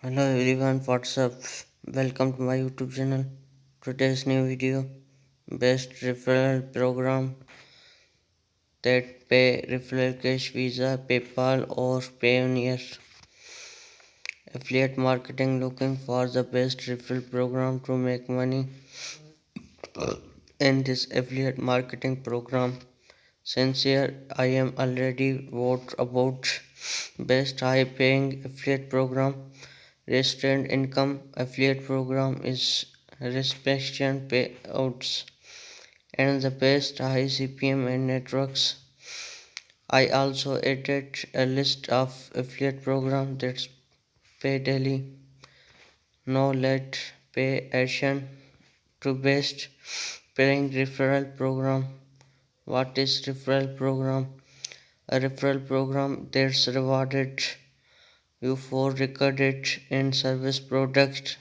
Hello everyone, what's up? Welcome to my YouTube channel. Today's new video, best referral program that pay referral cash Visa, PayPal or Payoneer. Affiliate marketing looking for the best referral program to make money in this affiliate marketing program. Since here I am already wrote about best high paying affiliate program. Restaurant income affiliate program is restriction payouts and the best high CPM and networks. I also added a list of affiliate programs that pay daily, no late pay action to best paying referral program. What is referral program? A referral program that's rewarded you for recorded in service product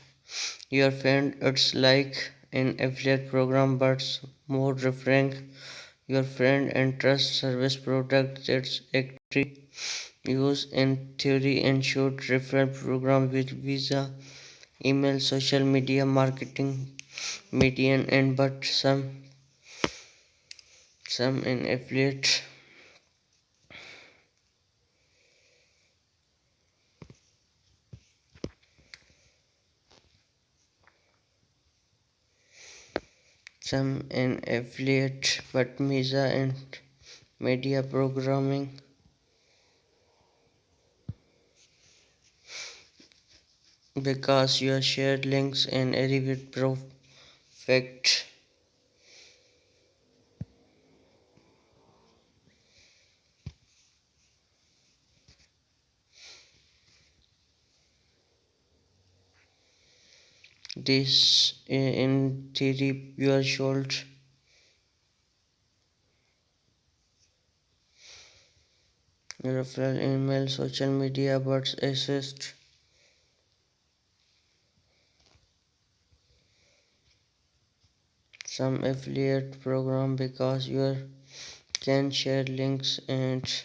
your friend. It's like an affiliate program but more referring your friend and trust service product that's actually used in theory and should referral program with Visa, email, social media marketing, median and but some in affiliate. Some in affiliate but Visa and media programming because your shared links and aggregate perfect. This in theory your should referral email social media but assist some affiliate program because you can share links and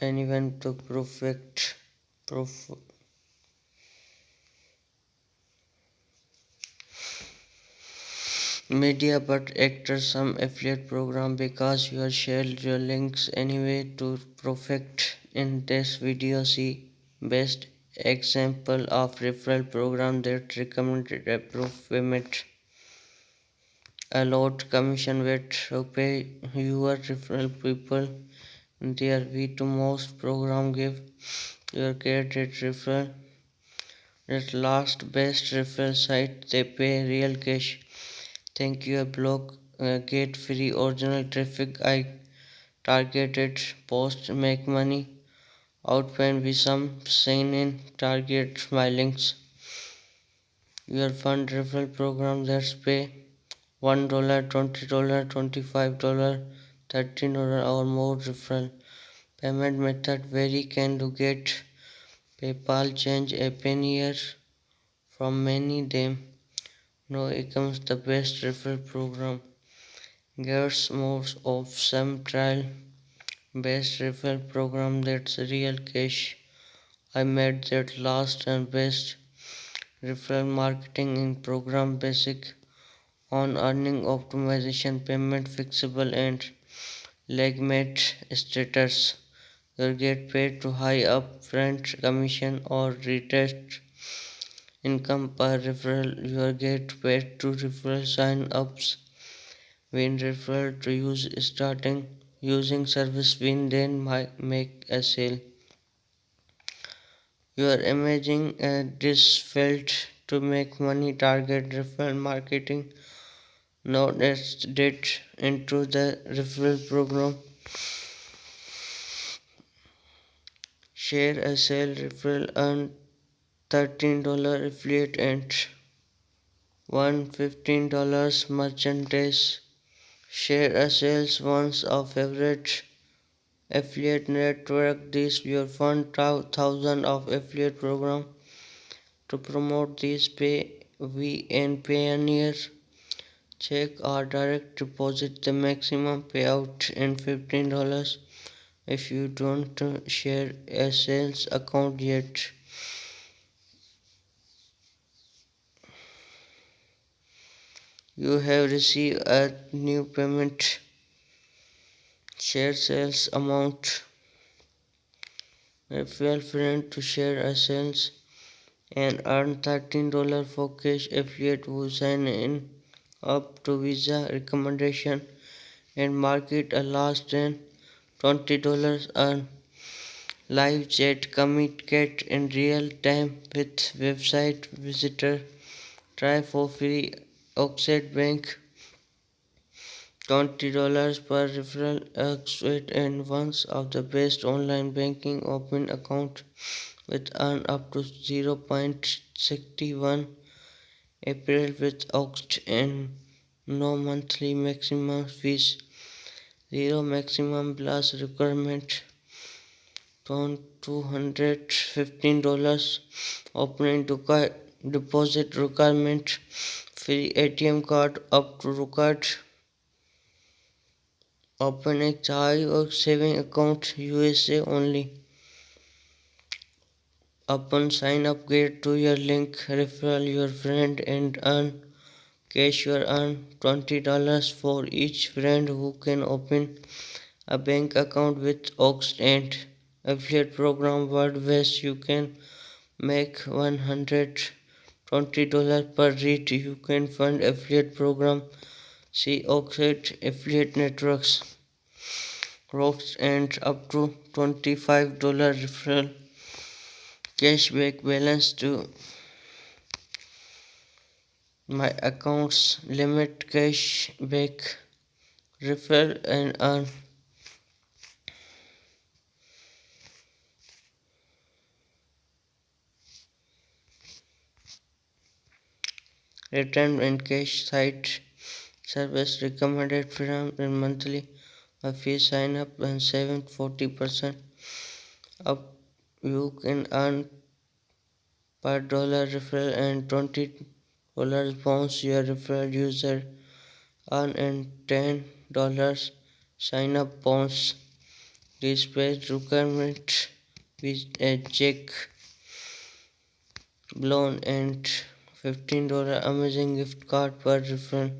anyone to perfect proof media but actors some affiliate program because you share your links anyway to perfect. In this video see best example of referral program that recommended approved payment allowed commission with to pay your referral people. There we to most program give your credit referral at last best referral site they pay real cash. Thank you a blog get free original traffic. I targeted post make money outpend with some sign in target my links. Your fund referral program that's pay $1, $20, $25, $13 or more referral. Payment method vary can do get PayPal change a penny from many them. No it comes the best referral program. Gets most of some trial best referral program that's real cash. I made that last and best referral marketing in program basic on earning optimization payment fixable and legitimate status. You get paid to high upfront commission or retest income per referral. You get paid to referral sign ups when referral to use starting using service when then make a sale. You are imaging this felt to make money target referral marketing. Now let's get into the referral program. Share a sale referral earn $13 affiliate and $115 merchandise. Share a sales once of favorite affiliate network. This your fund thousand of affiliate program to promote this pay we and Pioneer Check or direct deposit. The maximum payout in $15 if you don't share a sales account yet. You have received a new payment. Share sales amount. Refer friend to share a sales and earn $13 for cash affiliate who sign in up to Visa recommendation and market a last then $20 earn live chat communicate in real time with website visitor. Try for free Oxide Bank $20 per referral. Oxide and one of the best online banking open account with earn up to 0.61 April with Oxed and no monthly maximum fees. Zero maximum plus requirement. $215 opening deposit requirement. Free ATM card up to required. Open a chai or saving account USA only. Upon sign up get to your link refer your friend and earn cash. You earn $20 for each friend who can open a bank account with Ox and affiliate program WordWest. You can make $120 per read. You can fund affiliate program. See Oxide affiliate networks. Rocks and up to $25 referral cashback balance to my accounts limit cashback refer and earn return and cash site service recommended from and monthly a fee sign up and save 40% up. You can earn per dollar referral and $20 bonus your referral user earn and $10 sign up bonus. Display requirement with a check blown and $15 Amazon gift card per referral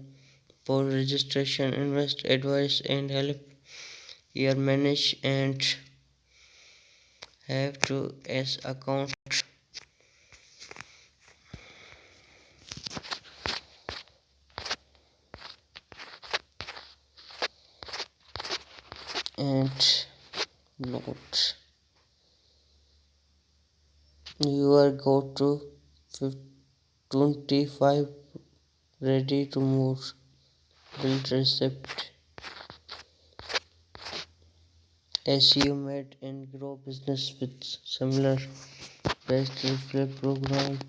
for registration. Invest advice and help your manage and have to S account and note. You are go to 25 ready to move. Build recept. As you made and grow business with similar best referral program.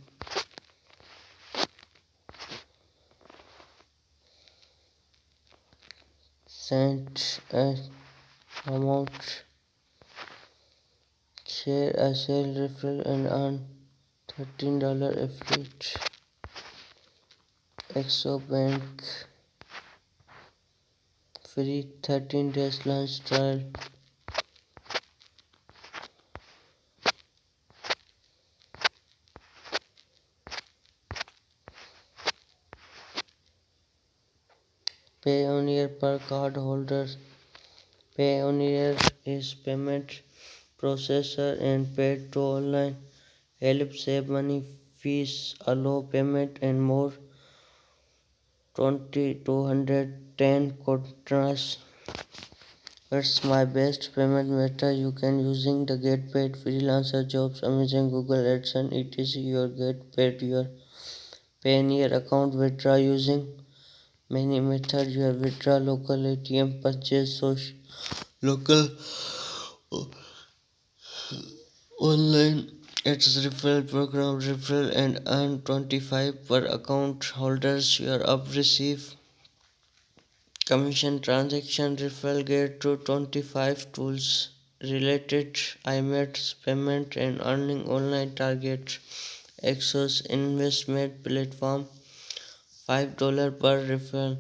Send a amount. Share a sale referral and earn $13 affiliate. Exo Bank free 13 days lunch trial. Payoneer per card holder. Payoneer is payment processor and paid to online. Help save money, fees, allow payment and more. 210 contrast. It's my best payment method. You can using the get paid freelancer jobs, Amazon, Google AdSense, etc. Your get paid your Payoneer account withdraw using many methods. Your withdraw local ATM purchase social local online. It's referral program referral and earn 25 per account holders. Your up receive commission transaction referral get to 25 tools related IMETs payment and earning online target. Exos investment platform $5 per referral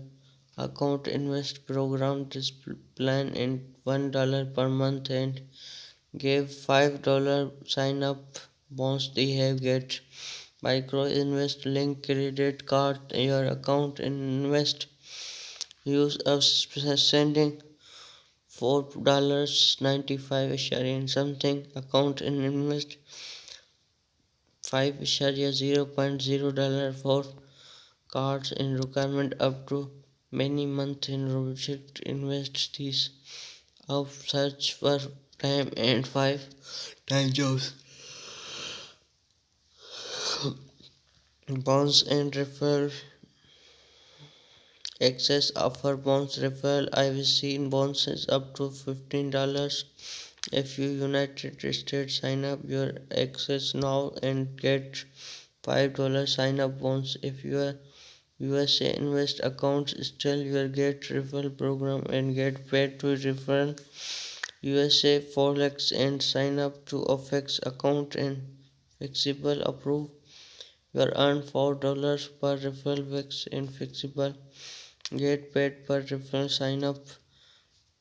account invest program. This plan in $1 per month and give $5 sign up bonus. They have get micro invest link credit card your account and invest use of sending $4.95 share in something account and invest 5.0.0 for cards in requirement up to many months in project invest these of search for time and 5 time jobs bonds and referral access offer bonds referral. I've seen bonuses up to $15 if you United States sign up your access now and get $5 sign up bonus. If you are USA invest accounts still you get referral program and get paid to referral USA forex and sign up to OFX account and flexible approve. You earn $4 per referral weeks in flexible. Get paid per referral sign up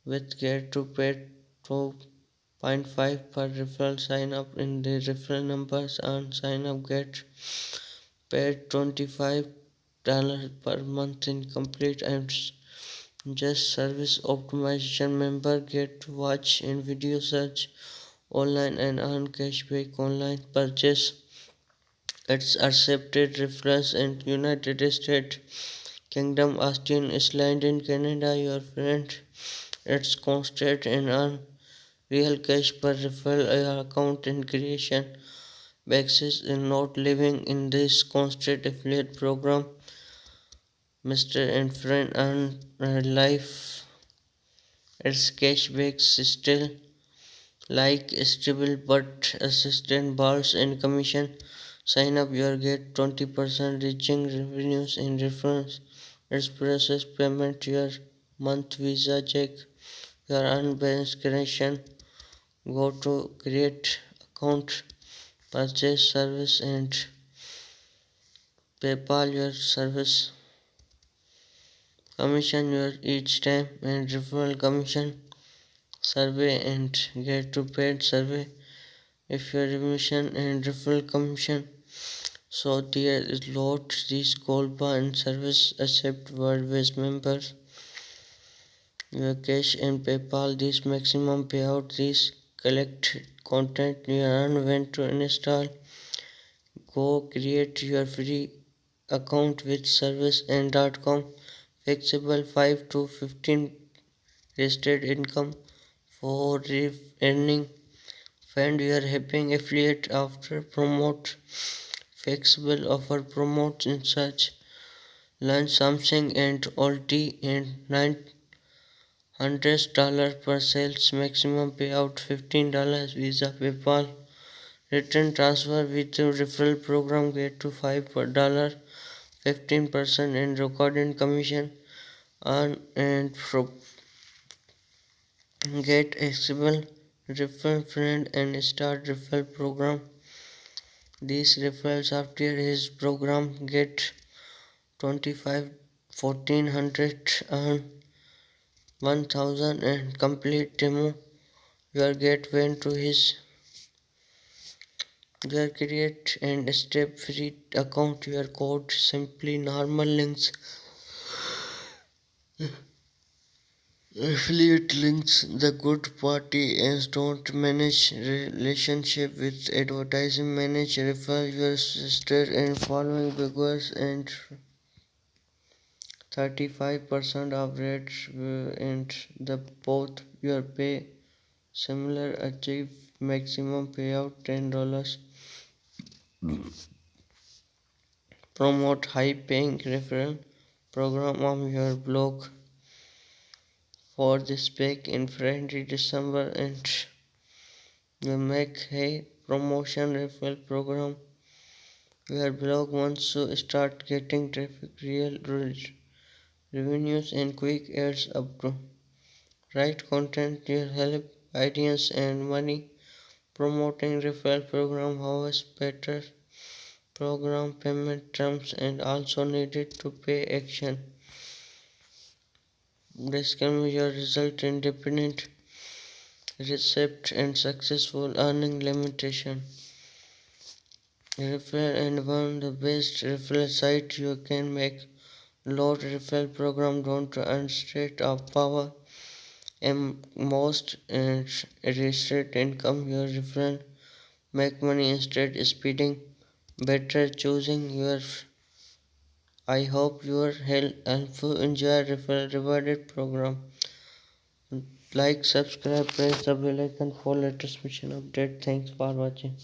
with get to paid 2.5 per referral sign up in the referral numbers and sign up get paid $25 per month in complete and just service optimization. Member get to watch in video search online and earn cashback online purchase. It's accepted referrals in United States Kingdom, Australia, Iceland, and Canada. Your friend, it's constant and earn real cash per referral account and creation. Basis in not living in this constant affiliate program. Mr. and friend earn life. Its cashback still like stable but assistant balls and commission. Sign up your get 20% reaching revenues in reference. Its process payment your month visa check your unbalanced connection. Go to create account purchase service and PayPal your service commission your each time and referral commission survey and get to paid survey if your remission and referral commission. So there is lot these gold bar and service accept world-based members. Your cash and PayPal this maximum payout this collect content you earn when to install. Go create your free account with service and .com flexible 5 to 15 listed income for earning. Find your helping affiliate after promote flexible offer promotes in search learn something and ulti and $900 per sales maximum payout $15 Visa PayPal return transfer with the referral program get to $5 15% in recording commission earn and get accessible referral friend and start referral program. These referrals after his program get 25 1400 earn 1000 and complete demo. Your get went to his your create and step free account your code simply normal links affiliate links. The good party is don't manage relationship with advertising manage refer your sister and following beggars and 35% of rates and the both your pay similar achieve maximum payout $10 promote high paying referral program on your blog for this back in friendly December and you make a promotion referral program. Your blog wants to start getting traffic real revenues and quick ads up to write content your help ideas and money promoting referral program hours better program payment terms and also needed to pay action. This can be your result independent receipt and successful earning limitation. Referral and one the best referral site you can make. Load referral program don't earn straight up power and most restrict income your referral make money instead speeding better choosing your. I hope you are helpful enjoy referral rewarded program. Like subscribe press the bell icon for latest mission update. Thanks for watching.